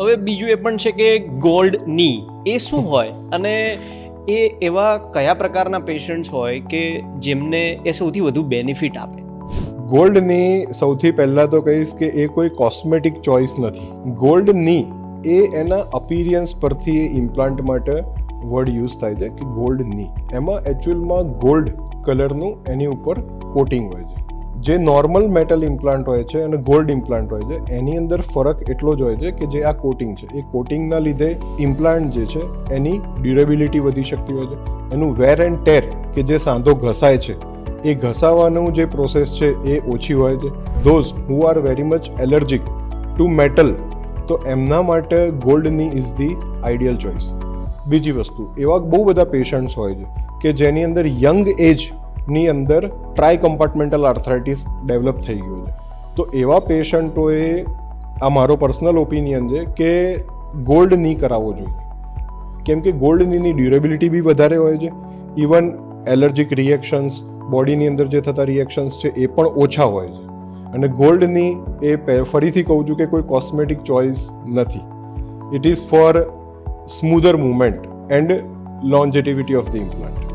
હવે બીજું એ પણ છે કે ગોલ્ડ ની એ શું હોય અને એ એવા કયા પ્રકારના પેશન્ટ્સ હોય કે જેમને એ સૌથી વધુ બેનિફિટ આપે? ગોલ્ડની સૌથી પહેલાં તો કહીશ કે એ કોઈ કોસ્મેટિક ચોઇસ નથી. ગોલ્ડની એ એના અપિરિયન્સ પરથી એ ઇમ્પ્લાન્ટ માટે વર્ડ યુઝ થાય છે કે ગોલ્ડની. એમાં એકચ્યુઅલમાં ગોલ્ડ કલરનું એની ઉપર કોટિંગ હોય છે. જે નોર્મલ મેટલ ઇમ્પ્લાન્ટ હોય છે અને ગોલ્ડ ઇમ્પ્લાન્ટ હોય છે એની અંદર ફરક એટલો જ હોય છે કે જે આ કોટિંગ છે એ કોટિંગના લીધે ઇમ્પ્લાન્ટ જે છે એની ડ્યુરેબિલિટી વધી શકતી હોય છે. એનું વેર એન્ડ ટેર કે જે સાંધો ઘસાય છે એ ઘસાવાનું જે પ્રોસેસ છે એ ઓછી હોય છે. Those who are very much allergic to metal, તો એમના માટે ગોલ્ડની ઇઝ ધી આઈડિયલ ચોઇસ. બીજી વસ્તુ, એવા બહુ બધા પેશન્ટ્સ હોય છે કે જેની અંદર યંગ એજની અંદર ટ્રાય કમ્પાર્ટમેન્ટલ આર્થરાઇટિસ ડેવલપ થઈ ગયું છે. તો એવા પેશન્ટોએ, આ મારો પર્સનલ ઓપિનિયન છે કે ગોલ્ડ ની કરાવવો જોઈએ, કેમ કે ગોલ્ડ નીની ડ્યુરેબિલિટી બી વધારે હોય છે. ઇવન એલર્જીક રિએક્શન્સ, બોડીની અંદર જે થતા રિએક્શન્સ છે એ પણ ઓછા હોય છે. અને ગોલ્ડની એ ફરીથી કહું છું કે કોઈ કોસ્મેટિક ચોઇસ નથી. It is for smoother movement and longevity of the implant.